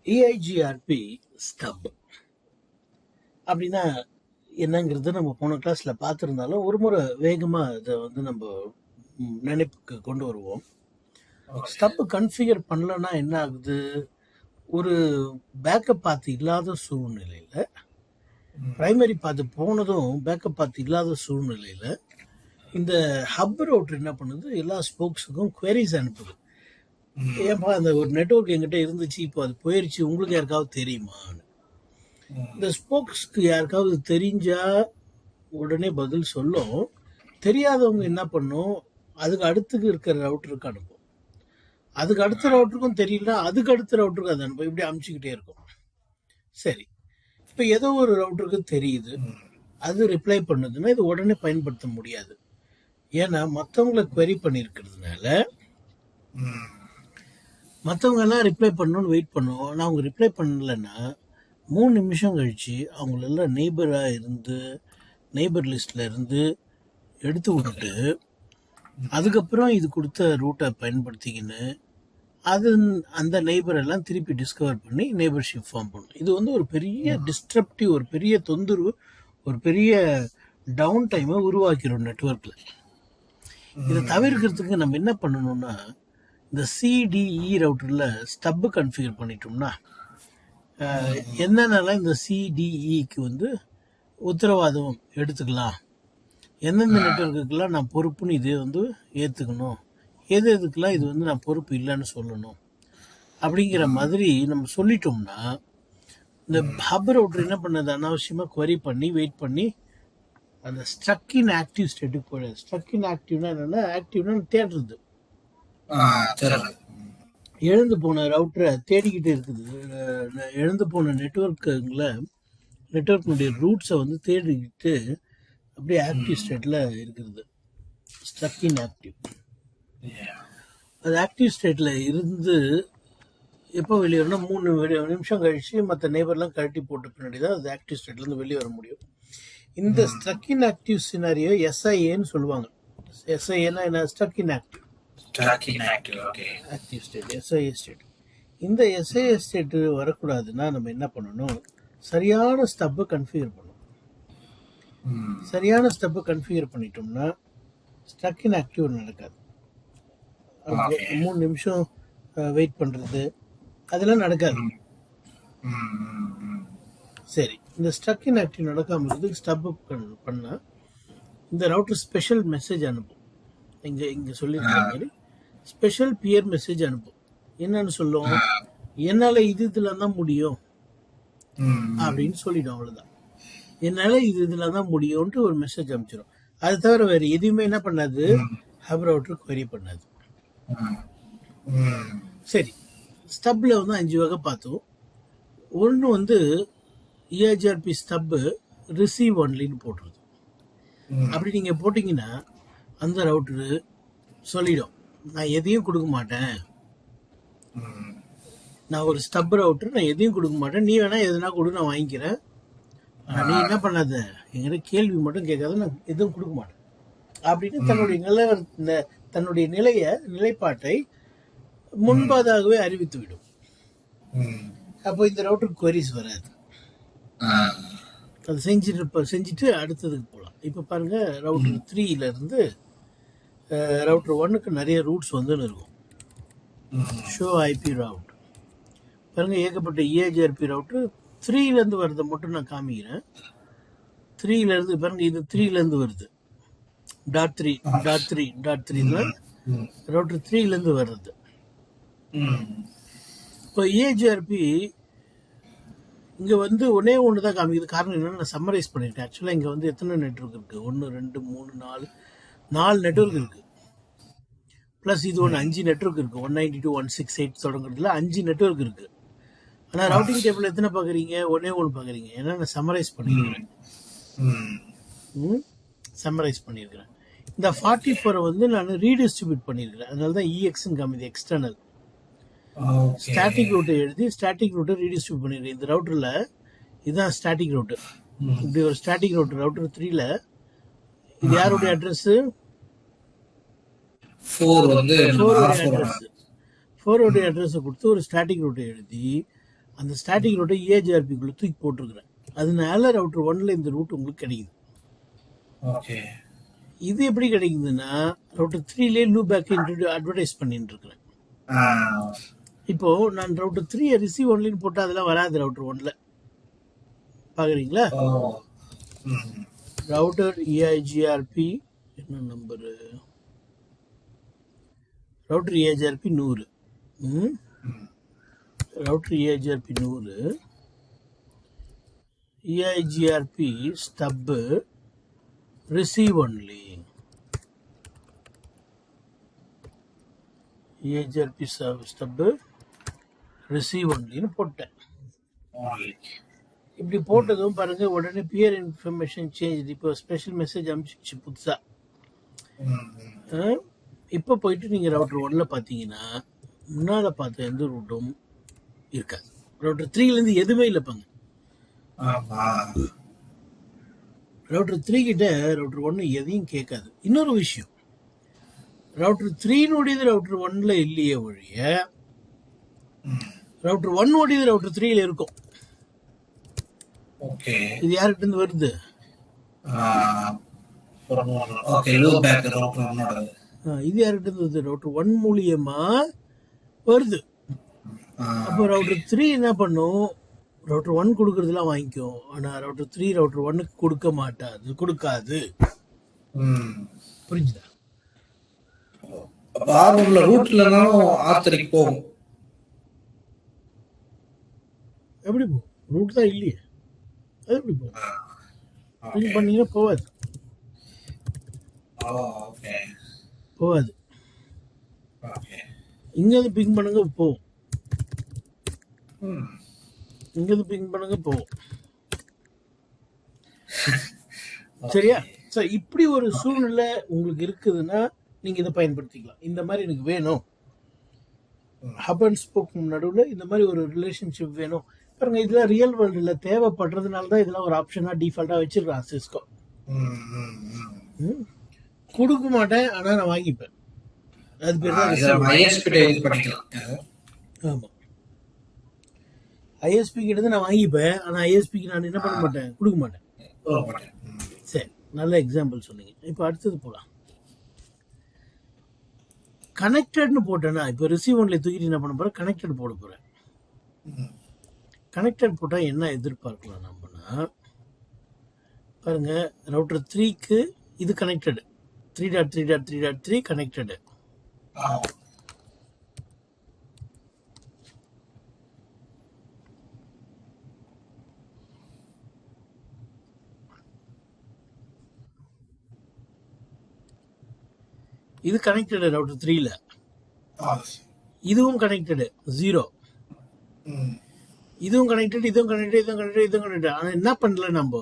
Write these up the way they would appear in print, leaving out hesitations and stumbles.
EIGRP stub அப்படின்னா என்னங்கிறது நம்ம போன கிளாஸ்ல பார்த்துருந்தாலும் ஒரு முறை வேகமா இதை நம்ம நினைப்புக்கு கொண்டு வருவோம். ஸ்டப் கன்ஃபிகர் பண்ணலன்னா என்ன ஆகுது? ஒரு பேக்கப் பாத் இல்லாத சூழ்நிலையில பிரைமரி பாத்து போனதும் பேக்கப் பாத் இல்லாத சூழ்நிலையில இந்த ஹப் ரவுட்டர் என்ன பண்ணுது? எல்லா ஸ்போக்ஸுக்கும் queries அனுப்புது. ஏப்பா அந்த ஒரு நெட்வொர்க் என்கிட்ட இருந்துச்சு, இப்போ அது போயிருச்சு, உங்களுக்கு யாருக்காவது தெரியுமான்னு. இந்த ஸ்போக்ஸ்க்கு யாருக்காவது தெரிஞ்சா உடனே பதில் சொல்லும். தெரியாதவங்க என்ன பண்ணும்? அதுக்கு அடுத்துக்கு இருக்கிற ரவுட்டருக்கு அனுப்பும். அதுக்கு அடுத்த ரவுட்டருக்கும் தெரியல, அதுக்கு அடுத்த ரவுட்டருக்கு அது அனுப்பும். இப்படி அனுப்பிச்சுக்கிட்டே இருக்கும். சரி, இப்போ ஏதோ ஒரு ரவுட்டருக்கு தெரியுது, அது ரிப்ளை பண்ணுதுன்னா இது உடனே பயன்படுத்த முடியாது. ஏன்னா மற்றவங்களை query பண்ணியிருக்கிறதுனால மற்றவங்க எல்லாம் ரிப்ளை பண்ணணும்னு வெயிட் பண்ணுவோம். ஆனால் அவங்க ரிப்ளை பண்ணலைன்னா 3 நிமிஷம் கழிச்சு அவங்களெல்லாம் நெய்பராக இருந்து நெய்பர் லிஸ்ட்ல இருந்து எடுத்து விட்டுட்டு அதுக்கப்புறம் இது கொடுத்த ரூட்டை பயன்படுத்திக்கின்னு அது அந்த நெய்பர் எல்லாம் திருப்பி டிஸ்கவர் பண்ணி நெய்பர்ஷிப் ஃபார்ம் பண்ணும். இது ஒரு பெரிய டிஸ்ட்ரப்டிவ், ஒரு பெரிய தொந்தரவு, ஒரு பெரிய டவுன் டைமை உருவாக்கிறோம் நெட்வொர்க்ல. இதை தவிர்க்கிறதுக்கு நம்ம என்ன பண்ணணும்னா, இந்த சிடிஇ ரவுட்டர்ல ஸ்டப் கன்ஃபிகர் பண்ணிட்டோம்னா என்னென்னலாம் இந்த சிடிஇக்கு உத்தரவாதம் எடுத்துக்கலாம், எந்தெந்த நெட்வொர்க்குக்கெல்லாம் நான் பொறுப்புன்னு இது ஏற்றுக்கணும், எது எதுக்கெல்லாம் இது நான் பொறுப்பு இல்லைன்னு சொல்லணும் அப்படிங்கிற மாதிரி நம்ம சொல்லிட்டோம்னா இந்த ஹப் ரவுட்டர் என்ன பண்ணது? அனாவசியமாக query பண்ணி வெயிட் பண்ணி அந்த ஸ்ட்ரக் இன் ஆக்டிவ் ஸ்டேட்டுக்கு போயிடுது. ஸ்ட்ரக் இன் ஆக்டிவ்னா என்னன்னா, ஆக்டிவ்னா தேடுறது, எழுந்து போன ரவுட்டரை தேடிக்கிட்டு இருக்குது. எழுந்து போன நெட்வொர்க்கினுடைய ரூட்ஸை தேடிக்கிட்டு அப்படியே ஆக்டிவ் ஸ்டேட்டில் இருக்கிறது. ஸ்ட்ரக் இன் ஆக்டிவ். அது ஆக்டிவ் ஸ்டேட்டில் இருந்து எப்போ வெளியே வரணும்? 3 நிமிஷம் கழிச்சு மற்ற நெய்பர்லாம் கழட்டி போட்ட பின்னாடி தான் அது ஆக்டிவ் ஸ்டேட்லேருந்து வெளியே வர முடியும். இந்த ஸ்ட்ரக் இன் ஆக்டிவ் சினாரியோ எஸ்ஐஏன்னு சொல்லுவாங்க. எஸ்ஐஏன்னா என்ன? ஸ்ட்ரக் இன் ஆக்டிவ் ஸ்டேட், எஸ்ஐஏ ஸ்டேட். இந்த எஸ்ஐஏ ஸ்டேட் வரக்கூடாதுன்னா நம்ம என்ன பண்ணணும்? சரியான ஸ்டப்பை கன்ஃபிகர் பண்ணணும். சரியான ஸ்டெப்பை கன்ஃபிகர் பண்ணிட்டோம்னா ஸ்ட்ரக் இன் ஆக்டிவ் நடக்காது. 3 நிமிஷம் வெயிட் பண்ணுறது அதெல்லாம் நடக்காது. சரி, இந்த ஸ்ட்ரக் இன் ஆக்டிவ் நடக்காமல் இருக்கிறதுக்கு ஸ்டப் பண்ணால் இந்த ரவுட்டர் ஸ்பெஷல் மெசேஜ் அனுப்பும். இங்கே சொல்லியிருக்கிற மாதிரி ஸ்பெஷல் பியர் மெசேஜ் அனுப்பும். என்னன்னு சொல்லும்? என்னால் இதில் தான் முடியும் அப்படின்னு சொல்லிடும். அவ்வளோதான். என்னால் இதில் தான் முடியும்ன்ட்டு ஒரு மெசேஜ் அனுப்பிச்சிடும். அது தவிர வேறு எதுவுமே என்ன பண்ணாது? ஹப் ரவுட்டர் query பண்ணாது. சரி, ஸ்டப்பில் 5 வகை பார்த்தோம். ஒன்று EIGRP ஸ்டப்பு ரிசீவ் ஒன்லின்னு போட்டுருது. அப்படி நீங்கள் போட்டிங்கன்னா அந்த ரவுட்டரு சொல்லிடும், நான் எதையும் கொடுக்க மாட்டேன், நான் ஒரு ஸ்டப் ரவுட்டர், நான் எதையும் கொடுக்க மாட்டேன், நீ வேணா எதுனா கொடு, நான் வாங்கிக்கிறேன், நீ என்ன பண்ணாத, என்கிட்ட கேள்வி மட்டும் கேட்காத, நான் எதுவும் கொடுக்க மாட்டேன் அப்படின்னு தன்னுடைய நிலைப்பாட்டை முன்பாகவே அறிவித்துவிடும். அப்போ இந்த ரவுட்டருக்கு queries வராது. அது செஞ்சுட்டு அடுத்ததுக்கு போகலாம். இப்போ பாருங்க, ரவுட்டர் 3ல இருந்து ரவுட்டர் 1க்கு நிறைய ரூட்ஸ் இருக்கும். ஷோ ஐபி ரவுட் பாருங்க, ஏகப்பட்ட EIGRP ரவுட்டர் 3லேருந்து வர்றதை மட்டும் நான் காமிக்கிறேன். 3லேருந்து பாருங்க, இது 3லேருந்து வருது. .3 தான் ரவுட்டர் 3லேருந்து வர்றது. இப்போ EIGRP இங்கே ஒன்னே ஒன்று தான் காமிக்குது. காரணம் என்னன்னா, நான் சம்மரைஸ் பண்ணியிருக்கேன். ஆக்சுவலாக இங்கே எத்தனை நெட்வொர்க் இருக்குது? 1 2 3 4 நெட்வொர்க் இருக்குது. ப்ளஸ் இது 5 நெட்வொர்க் இருக்குது. 192.168 தொடங்குறதுல 5 நெட்வொர்க் இருக்குது. ஆனால் ரவுட்டிங் டேபிள் எத்தனை பார்க்குறீங்க? ஒன்னே ஒன்று பார்க்குறீங்க. ஏன்னா நான் சம்மரைஸ் பண்ணியிருக்கிறேன். இந்த 44 நான் ரீடிஸ்ட்ரிபியூட் பண்ணியிருக்கிறேன். அதனால தான் EXன்னு காமிது, எக்ஸ்டர்னல். ஸ்டாட்டிக் ரூட்டை எழுதி ஸ்டாட்டிக் ரூட்டை ரீடிஸ்ட்ரிபியூட் பண்ணியிருக்கேன். இந்த ரவுட்டரில் இதுதான் ஸ்டாட்டிக் ரூட்டர். இப்படி ஒரு ஸ்டாட்டிக் ரவுட்டர் ரவுட்டர் 3ல இது யாருடைய அட்ரஸ்? 4 அட்ரஸ் கொடுத்து ஒரு ஸ்டாட்டிக் ரூட்டை எழுதி அந்த ஸ்டாட்டிக் ரூட்டை EIGRPக்குள்ளே தூக்கி போட்டிருக்கிறேன். அதனால ரவுட்டர் 1ல் இந்த ரூட் உங்களுக்கு கிடைக்குது. ஓகே. இது எப்படி கிடைக்குதுன்னா ரவுட்டர் 3லே லூப் பேக் அட்வர்டைஸ் பண்ணிட்டு இருக்கிறேன். இப்போ நான் ரவுட்டர் 3 ரிசீவ் ஒன்லின்னு போட்டால் அதெல்லாம் வராது. ரவுட்டர் 1ல் பார்க்குறீங்களா? ரவுட்டர் EIGRP என்ன நம்பரு? Router EIGRP 100. Router EIGRP 100, EIGRP stub receive only. EIGRP stub ரிசீவ் ஒன்லின்னு போட்டேன். இப்படி போட்டதும் பாருங்க உடனே பியர் இன்ஃபர்மேஷன் சேஞ்ச். இப்போ ஸ்பெஷல் மெசேஜ் அனுப்பிச்சு புதுசா. இப்போ போயிட்டு நீங்கள் ரவுட்டர் 1ல் பார்த்தீங்கன்னா முன்னால் பார்த்த எந்த ரூட்டும் இருக்காது. ரவுட்டர் 3லேருந்து எதுவுமே இல்லைப்பாங்க. ரவுட்டர் 3 கிட்ட ரவுட்டர் 1 எதையும் கேட்காது. இன்னொரு விஷயம், ரவுட்டர் 3 ரவுட்டர் 1ல் இல்லையே ஒழிய ரவுட்டர் 1 ரவுட்டர் 3ல் இருக்கும். இது யார்கிட்ட இருந்து வருது? இது யார்கிட்ட இருந்து வருது? ரவுட்டர் 1 மூலியமா வருது. அப்போ ரவுட்டர் 3 என்ன பண்ணும்? ரவுட்டர் 1 கொடுக்கறதுலாம் வாங்கிக்கும். ஆனா ரவுட்டர் 3 ரவுட்டர் 1க்கு கொடுக்காது. புரிஞ்சுதா? எப்படி போகும்? ரூட் தான் இல்லையே, அது எப்படி போகும்? பண்ணீங்கன்னா போவாது. இங்கேருந்து பிங் பண்ணுங்க போகும். இங்கேருந்து பிங் பண்ணுங்க போகும். சரியா? சார், இப்படி ஒரு சூழ்நிலை உங்களுக்கு இருக்குதுன்னா நீங்க இதை பயன்படுத்திக்கலாம். இந்த மாதிரி எனக்கு வேணும், ஹப் அண்ட் ஸ்போக் நடுவில் இந்த மாதிரி ஒரு ரிலேஷன்ஷிப் வேணும் பாருங்க. இதெல்லாம் ரியல் வேர்ல்டுல தேவைப்படுறதுனால தான் இதெல்லாம் ஒரு ஆப்ஷனா டிஃபால்ட்டா வச்சிருக்கான் சிஸ்கோ. கொடுக்க மாட்டேன், ஆனா நான் வாங்கிப்பேன். அது பேர் தான். ஆமா, ஐஎஸ்பி கிட்ட நான் வாங்கிப்பேன், ஆனா ஐஎஸ்பிக்கு நான் என்ன பண்ண மாட்டேன், கொடுக்க மாட்டேன். சரி, நல்ல எக்ஸாம்பிள் சொன்னீங்க. இப்போ அடுத்தது போலாம். கனெக்டட்னு போட்டேன்னா இப்போ ரிசீவ் ஒன்ல தூக்கிட்டு என்ன பண்ண போறேன்? கனெக்டட் போட போறேன். கனெக்டட் போட்டால் என்ன எதிர்பார்க்கலாம் நம்மனா, பாருங்க ரவுட்டர் 3க்கு இது கனெக்டடு, 3.3.3.3 கனெக்டடு. இது கனெக்டடு ரவுட்டர் 3ல. இதுவும் கனெக்டடு 0. இதுவும் கனெக்டட், இதுவும் கனெக்டட், இதுவும் கனெக்டட், இதுவும் கனெக்டட். ஆனால் என்ன பண்ணல, நம்ம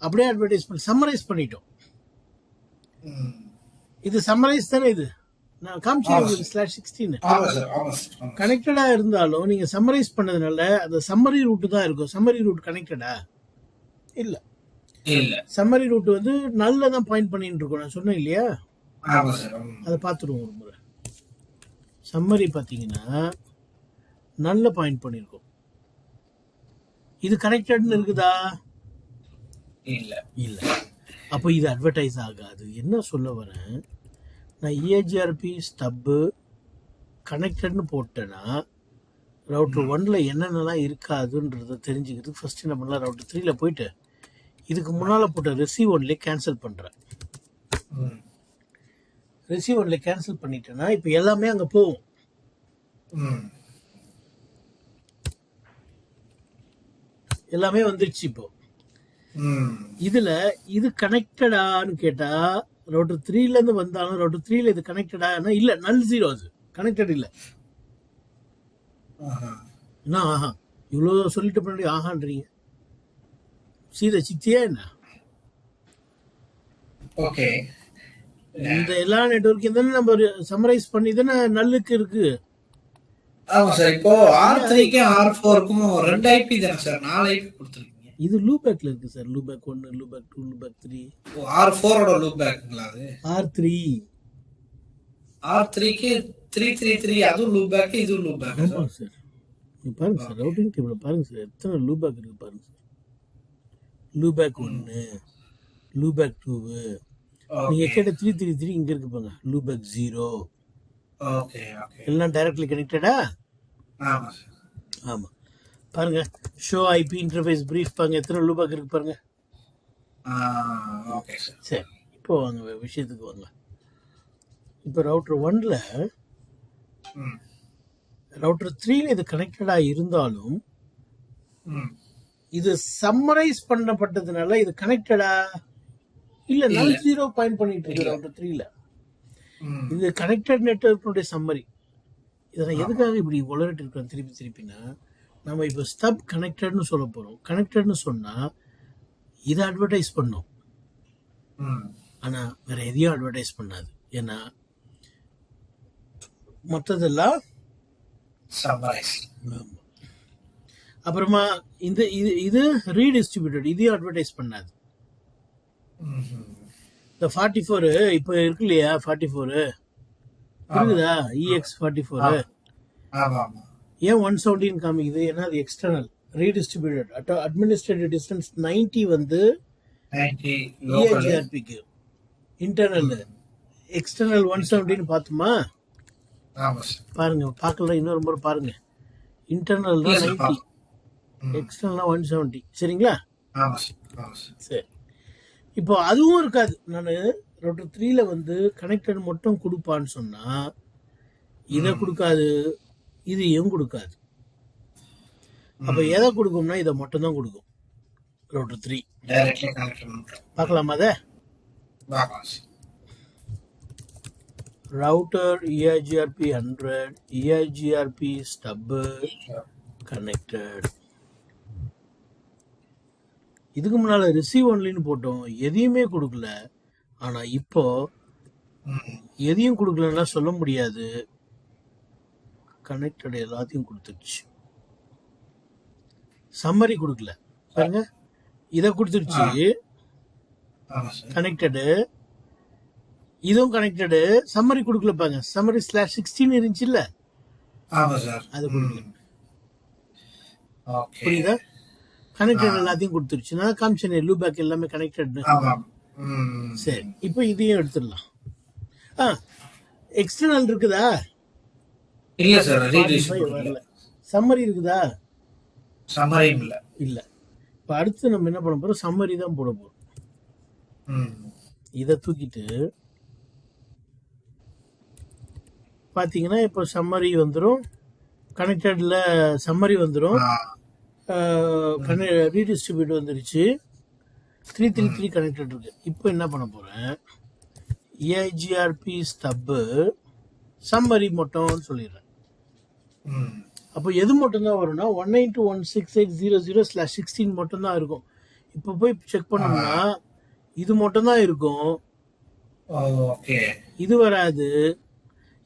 அப்படியே அட்வர்டைஸ்மெண்ட் சம்மரைஸ் பண்ணிட்டோம். இது சம்மரைஸ் தானே? இது நான் காமிச்சேன் /16 கனெக்டடா இருந்தாலும் நீங்க சம்மரைஸ் பண்ணதுனால அந்த சம்மரி ரூட் தான் இருக்கும். சம்மரி ரூட் கனெக்டடா இல்ல. சம்மரி ரூட் வந்து நல்ல தான் பாயிண்ட் பண்ணிட்டு இருக்கோம். நான் சொன்னேன் இல்லையா? அதை பார்த்துருவோம் ஒரு முறை. சம்மரி பார்த்தீங்கன்னா நல்ல பாயிண்ட் பண்ணியிருக்கோம். இது கனெக்டட்னு இருக்குதா? இல்ல. அப்போ இது அட்வர்டைஸ் ஆகாது. என்ன சொல்ல வரேன், நான் EIGRP ஸ்டப்பு கனெக்டட்னு போட்டேன்னா ரவுட்டர் 1ல என்னென்னலாம் இருக்காதுன்றத தெரிஞ்சுக்கிறதுக்கு ஃபர்ஸ்ட் என்ன பண்ணலாம், ரவுட்டர் 3ல போயிட்டு இதுக்கு முன்னால் போட்ட ரிசீவ் ஒன்லேயே கேன்சல் பண்ணுறேன். ரிசீவ் ஒன்ல கேன்சல் பண்ணிட்டேன்னா இப்போ எல்லாமே அங்கே போகும். எல்லாமே வந்துடுச்சு. இப்போ இதுல இது கனெக்டடான்னு கேட்டா ரவுட்டர் 3ல இருந்து வந்தாலும் ரவுட்டர் 3ல இது கனெக்டடா இல்ல, நல் 0, அது கனெக்டட் இல்ல. என்ன ஆஹா இவ்வளவு சொல்லிட்டு பண்ணி ஆஹான்றீங்க? சீதை சித்தியா என்ன? ஓகே, இந்த எல்லா நெட்வொர்க்கையும் தானே நம்ம சம்மரைஸ் பண்ணி தானே நல்லுக்கு இருக்கு. ஆமா சார். இப்போ R3க்கும் R4க்கும் 2 IP தானே சார்? 4 IP கொடுத்துருக்கீங்க. இது லூபேக்ல இருக்கு sir. Loopback 1, loopback 2, loopback 3. R4 ஓட லூபேக்ங்களா அது? R3க்கு 333 அது லூபேக், இது லூபேக். ஆமா சார். பாருங்க சார், ஓகே ரவுட்டிங் டேபிள் பாருங்க சார், எத்தனை லூபேக் இருக்கு பாருங்க சார். லூபேக் 1, லூபேக் 2, நீங்க ஓகே கேட்ட 333 இங்க இருக்கு பாருங்க, லூபேக் 0. ஓகே ஓகே எல்லாம் டைரக்ட்லி கனெக்டடா? ஆமா சார். ஆமா. பாருங்க, ஷோ ஐபி இன்டர்ஃபேஸ் பிரீஃப் பாருங்க, எத்தனை லூபேக் இருக்கு பாருங்க. Okay sir. சரி, இப்போ வாங்க விஷயத்துக்கு வாங்க. இப்போ ரவுட்டர் 1ல, ம் ரவுட்டர் 3ல இது கனெக்டடா இருந்தாலும் ம் இது சம்மரைஸ் பண்ணப்பட்டதுனால இது கனெக்டடா இல்ல, இல்ல நல் ஜீரோ பாயிண்ட் பண்ணிட்டு இருக்கு இல்ல. ரவுட்டர் 3ல. ம் இது கனெக்டட் நெட்வொர்க்குடைய சம்மரி. இதை நான் ஆமா. எதுக்காக இப்படி உளறிட்டு இருக்கிறேன் திருப்பினா, நம்ம இப்போ ஸ்டப் கனெக்டட்னு சொல்ல போறோம். கனெக்டட்னு சொன்னா இதை அட்வர்டைஸ் பண்ணோம், ம் ஆனா வேற எதையும் அட்வர்டைஸ் பண்ணாது. ஏன்னா மற்றதெல்லாம் சம்மரைஸ். ஆமா. அப்புறமா இந்த இது இது ரீடிஸ்ட்ரிபியூட்டட், இதையும் அட்வர்டைஸ் பண்ணாது. இந்த 44 இப்போ இருக்கு இல்லையா, 44 ஆமா இருக்குதா, EX 44 ஆமா ஆமா. ஏன் 117 காமிக்குது? ஏன்னா அது எக்ஸ்டர்னல் ரீடிஸ்ட்ரிபியூட்டட். அட்மினிஸ்ட்ரேட்டிவ் டிஸ்டன்ஸ் 90 வந்து 90 லோக்கல். EIGRPக்கு, இன்டர்னல். எக்ஸ்டர்னல் 117 பார்த்துமா? ஆமா சார். பாருங்க, பார்க்கல இன்னொரு முறை பாருங்க. இன்டர்னல்னா இல்ல சார் 90, எக்ஸ்டர்னல்னா 170. சரிங்களா? ஆமா சார். ஆமா சார். சரி, இப்போ அதுவும் இருக்காது. நான் ரவுட்டர் 3ல வந்து கனெக்டட் மட்டும் கொடுப்பான்னு சொன்னா இதை கொடுக்காது, இதையும் கொடுக்காது. அப்ப எதை கொடுக்கும்னா இதை மட்டும் தான் கொடுக்கும் ரவுட்டர் 3. டைரக்ட்லி கனெக்ட் பார்க்கலாமா அதை? பார்க்கலாம் sir. Router EIGRP 100, EIGRP stub connected. இதுக்கு முன்னால ரிசீவ் ஒன்லின்னு போட்டோம், எதையுமே கொடுக்கல. ஆனா இப்போ எதையும் கொடுக்கலன்னா சொல்ல முடியாது, கனெக்டட் எல்லாத்தையும் கொடுத்துருச்சு. சம்மரி கொடுக்கல பாருங்க, இதை கொடுத்துருச்சு ஆமா சார். கனெக்டடு, இதுவும் கனெக்டடு. சம்மரி கொடுக்கல பாருங்க, சம்மரி /16 இருந்துச்சு இல்ல, ஆமா சார். அது கொடுக்கல. ஓகே புரியுதா? கனெக்டட் எல்லாத்தையும் கொடுத்துருச்சு. நான் காமிச்சேனே லூபேக் எல்லாமே கனெக்டட்னு. ஆமா. சரி, இப்போ இதையும் எடுத்துடலாம். எக்ஸ்டர்னல் இருக்குதா? இல்ல சார். 45 ரீடிஸ்ட்ரிபியூட் வரல. சம்மரி இருக்குதா? சம்மரியும் இல்ல. இல்ல. இப்போ அடுத்து நம்ம என்ன பண்ண போறோம், சம்மரி தான் போட போறோம். இதை தூக்கிட்டு பாத்தீங்கன்னா இப்போ சம்மரி வந்துடும், கனெக்டட்ல சம்மரி வந்துடும், ரீடிஸ்ட்ரிபியூட் வந்துருச்சு, 333 கனெக்டட் இருக்கு. இப்போ என்ன பண்ண போறேன், EIGRP ஸ்டப் சம்மரி மட்டும் சொல்லிடுறேன். அப்போ எது மட்டும் தான் வரும்னா 192.168.0.0/16 மட்டும் தான் இருக்கும். இப்போ போய் செக் பண்ணோம்னா இது மட்டும் தான் இருக்கும், ஓகே இது வராது.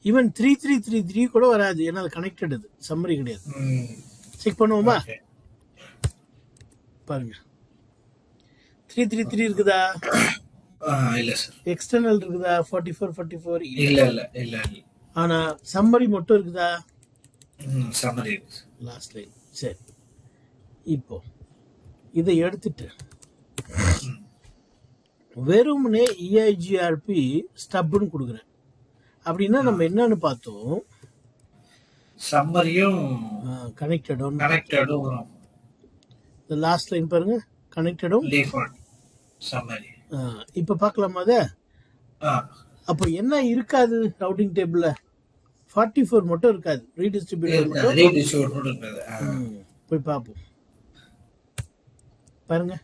ஈவன் 3333 கூட வராது, ஏன்னா அது கனெக்டட், அது சம்மரி கிடையாது. செக் பண்ணுவோமா? பாருங்க, 333 இருக்குதா? இல்ல சார். எக்ஸ்டர்னல் இருக்குதா? 44 இல்ல இல்ல இல்ல இல்ல. ஆனா சம்மரி மட்டும் இருக்குதா? Summary last line. சரி, இப்போ இதை எடுத்துட்டு வெறுமனே EIGRP ஸ்டப்னு கொடுக்குறேன். அப்படின்னா நம்ம என்னன்னு பார்த்தோம், சம்மரியும் கனெக்டடும். இந்த லாஸ்ட் லைன் பாருங்க, கனெக்டடும் டிஃபால்ட் சம்மரி. இப்போ பார்க்கலாமா அதை? அப்போ என்ன இருக்காது ரவுட்டிங் டேபிள்ல? 44 மட்டும் இருக்காது, ரீடிஸ்ட்ரிபியூட்டர் மட்டும். போய் பார்ப்போம். பாருங்க,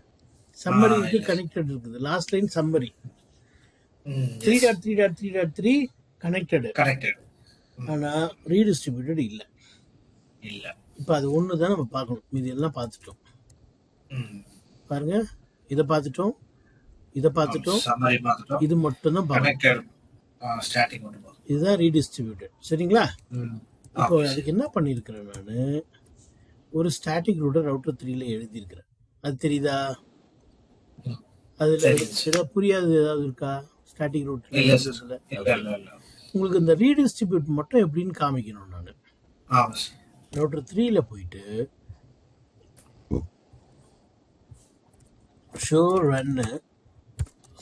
சம்மரி இருக்கு, கனெக்டட் இருக்குது. லாஸ்ட் லைன் சம்மரி 3.3.3.3 கனெக்டட், ஆனா ரீடிஸ்ட்ரிபியூட்டட் இல்ல. இப்போ அது ஒன்று தான் நம்ம பார்க்கணும், மீதி எல்லாம் பார்த்துட்டோம். பாருங்க, இதை பார்த்துட்டோம், இதை பார்த்துட்டோம், இது மட்டும் தான் பார்க்கணும். இதுதான் ரீடிஸ்ட்ரிபியூட்டட். சரிங்களா? இப்போ அதுக்கு என்ன பண்ணியிருக்கிறேன், நான் ஒரு ஸ்டாட்டிக் ரூட்டர் ரவுட்டர் 3ல எழுதியிருக்கிறேன். அது தெரியுதா? அதுல ஏதாவது புரியாது ஏதாவது இருக்கா ஸ்டாட்டிக் ரூட்டர்? உங்களுக்கு இந்த ரீடிஸ்ட்ரிபியூட் மட்டும் எப்படின்னு காமிக்கணும் நான். ரவுட்டர் 3ல போயிட்டு show run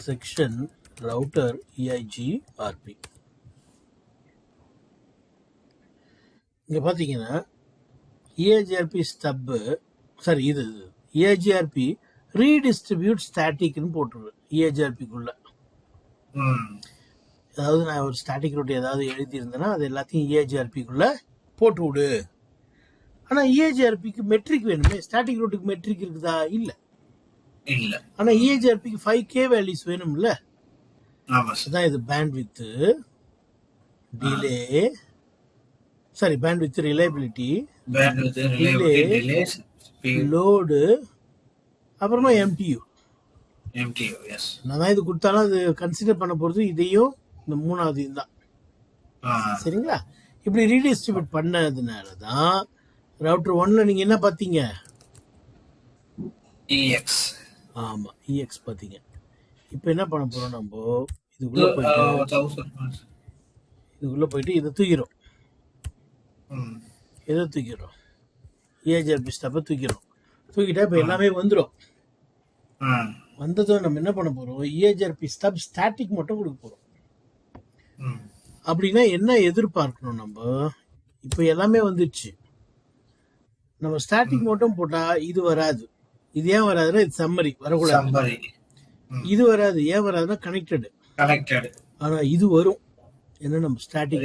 section router EIGRP. இங்கே பார்த்தீங்கன்னா EIGRP ஸ்டப்பு, சாரி இது EIGRP ரீடிஸ்ட்ரிபியூட் ஸ்டாட்டிக்னு போட்டுருவேன். EIGRPக்குள்ள அதாவது நான் ஒரு ஸ்டாட்டிக் ரூட் ஏதாவது எழுதியிருந்தேன்னா அது எல்லாத்தையும் EIGRPக்குள்ள போட்டு விடு. ஆனால் EIGRPக்கு மெட்ரிக் வேணுமே. ஸ்டாட்டிக் ரூட்டுக்கு மெட்ரிக் இருக்குதா? இல்லை. ஆனால் EIGRPக்கு 5K வேல்யூஸ் வேணும்ல. அதான் இது bandwidth, delay, sorry bandwidth, reliability, delay, load, அப்புறமா MTU. நான் தான் இது கொடுத்தாலும் அது கன்சிடர் பண்ண போகிறது இதையும் இந்த மூணாவதையும் தான். சரிங்களா? இப்படி ரீடிஸ்ட்ரிபியூட் பண்ணதுனால தான் ரவுட்டர் 1ல நீங்க என்ன பார்த்தீங்க? EX. ஆமா, EX பார்த்தீங்க. இப்போ என்ன பண்ண போறோம் நம்ம? இதுக்குள்ள போயிட்டு இதை தூக்கிறோம். எதை தூக்கிறோம்? EIGRP ஸ்டப்பை தூக்கிறோம். தூக்கிட்டா இப்போ எல்லாமே வந்துடும். வந்ததும் நம்ம என்ன பண்ண போறோம்? EIGRP ஸ்டப் ஸ்டாட்டிக் மட்டும் கொடுக்க போறோம். அப்படின்னா என்ன எதிர்பார்க்கணும் நம்ம? இப்போ எல்லாமே வந்துடுச்சு. நம்ம ஸ்டாட்டிக் மட்டும் போட்டா இது வராது. இது ஏன் வராதுன்னா இது சம்மரி வரக்கூடாது. இது வராது. ஏன் வராதுன்னா கனெக்டட். ஆனா இது வரும். என்ன நம்ம ஸ்டாட்டிக்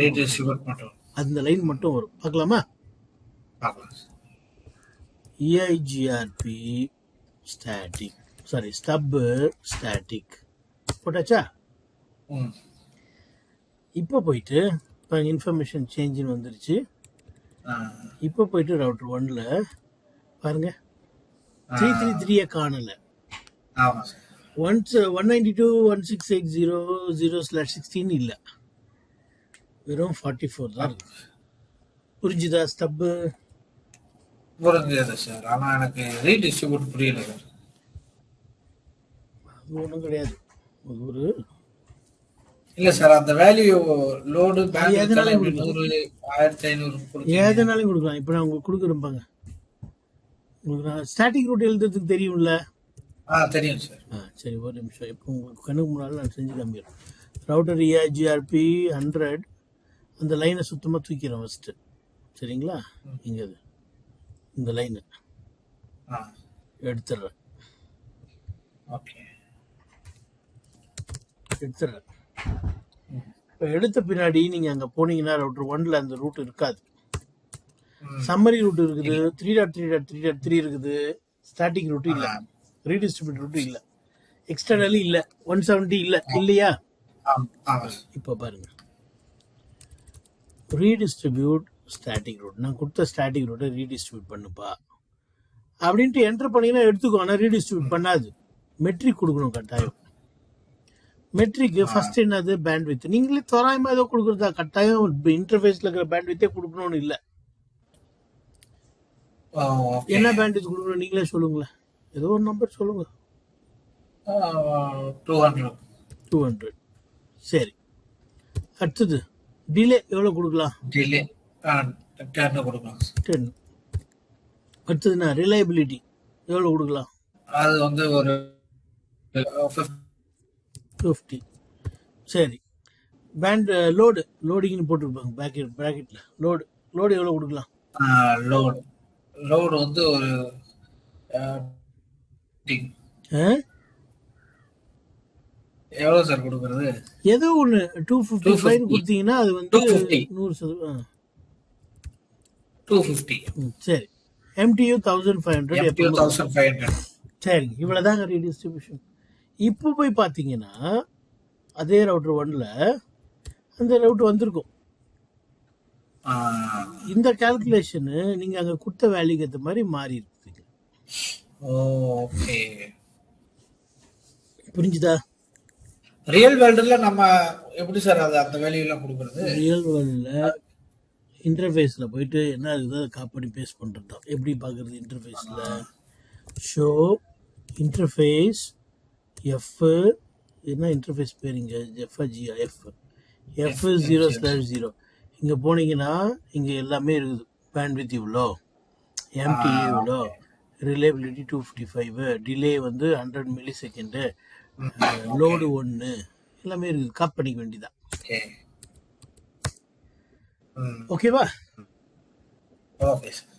அந்த லைன் மட்டும் வரும். பார்க்கலாமா? EIGRP static, sorry stub static போட்டாச்சா? இப்போ போயிட்டு இப்போ இன்ஃபர்மேஷன் சேஞ்சுன்னு வந்துருச்சு. இப்போ போயிட்டு ரவுட்டர் 1ல பாருங்க 333 காணல. 192.168.0.0/16 இல்லை, வெறும் 44 தான் இருக்கு. புரிஞ்சுதா? ஸ்டப்பு புரிஞ்சது சார். ஆனா எனக்கு ரீடிஸ்ட்ரிபியூட் புரியல சார். அது ஒன்றும் கிடையாது. ஒரு இல்ல சார், அந்த வேல்யூ லோடு எதனாலையும் 1500 எதனாலையும் கொடுக்கலாம். இப்போ நான் உங்களுக்கு கொடுக்குறேன் பாங்க. உங்களுக்கு ஸ்டாட்டிக் ரூட் எழுதுறதுக்கு தெரியும்ல? தெரியும் சார். சரி, ஒரு நிமிஷம். இப்போ உங்களுக்கு கண்ணுக்கு முன்னாடி நான் செஞ்சு காமிக்கிறேன். ரவுட்டர் EIGRP 100 அந்த லைனை சுத்தமாக தூக்கிறோம் ஃபஸ்ட்டு. சரிங்களா? இங்கே இந்த லைனை எடுத்துடுறேன். எடுத்துடுறேன். இப்போ எடுத்த பின்னாடி நீங்கள் அங்கே போனீங்கன்னா ரவுட்டர் 1ல அந்த ரூட் இருக்காது. சம்மரி ரூட் இருக்குது, 3.3.3.3 இருக்குது, ஸ்டாட்டிக் ரூட்டு இல்லை, ரீடிஸ்ட்ரிபியூட் ரூட்டு இல்லை, எக்ஸ்டர்னலி இல்லை, 170 இல்லை, இல்லையா? இப்போ பாருங்க, ரீடிஸ்ட்ரிபியூட் ஸ்டாட்டிக் ரூட். நான் கொடுத்த ஸ்டாட்டிக் ரூட்டை ரீடிஸ்ட்ரிபியூட் பண்ணுப்பா அப்படின்ட்டு என்டர் பண்ணீங்கன்னா எடுத்துக்கோ. ஆனால் ரீடிஸ்ட்ரிபியூட் பண்ணாது. மெட்ரிக் கொடுக்கணும் கட்டாயம். மெட்ரிக் ஃபர்ஸ்ட் என்னது? பேண்ட்வித். நீங்களே தோராயமாக ஏதோ கொடுக்குறதா? கட்டாயம் இன்டர்ஃபேஸில் இருக்கிற பேண்ட்வித்தே கொடுக்கணும்னு இல்லை. என்ன பேண்ட்வித் கொடுக்கணும் நீங்களே சொல்லுங்களேன். ஏதோ ஒரு நம்பர் சொல்லுங்க. 200. சரி, அடுத்தது டிலே எவ்வளோ கொடுக்கலாம்? டிலே 10 கொடுக்கலாம். 10. அடுத்ததுன்னா ரிலையபிலிட்டி எவ்வளோ கொடுக்கலாம்? அது வந்து ஒரு 50. சரி, லோடிங்னு போட்டுருப்பாங்க ப்ராக்கெட்ல. லோடு எவ்வளோ கொடுக்கலாம்? லோடு வந்து ஒரு எவ்வளவு சார் கொடுக்கறது? ஏதோ ஒன்று 255 கொடுத்தீங்கன்னா அது வந்து 100%. 250. சரி, MTU 1500. சரி, இவ்வளோதாங்க ரீடிஸ்ட்ரிபியூஷன். இப்போ போய் பார்த்தீங்கன்னா அதே ரவுட்டர் 1ல அந்த ரவுட் வந்திருக்கும். இந்த கால்குலேஷனு நீங்க அங்க கொடுத்த வேல்யூக்கு ஏற்ற மாதிரி மாறி இருக்குதுங்க. ஓகே, புரிஞ்சுதா? ரியல் வேர்ல்டுல நம்ம எப்படி சார் அது அந்த வேல்யூ எல்லாம் கொடுக்கறது? ரியல் வேர்ல்டுல இன்டர்ஃபேஸ்ல போயிட்டு என்ன இருக்குதோ அதை காப்பி பேஸ்ட் பண்றது தான். எப்படி பார்க்கறது? இன்டர்ஃபேஸ்ல ஷோ இன்டர்ஃபேஸ் எஃப், என்ன இன்டர்ஃபேஸ் பேருங்க? F0/0. இங்கே போனீங்கன்னா இங்கே எல்லாமே இருக்குது. பேண்ட்வித் இவ்வளோ, எம்டிஏ இவ்வளோ, ஓகே. ரிலேபிலிட்டி 255, டிலே வந்து 100 மில்லி செகண்டு, ஓகே. லோடு 1 எல்லாமே இருக்குது. கப் பண்ணிக்க வேண்டியதான். ஓகே. ஓகேவா? Okay sir.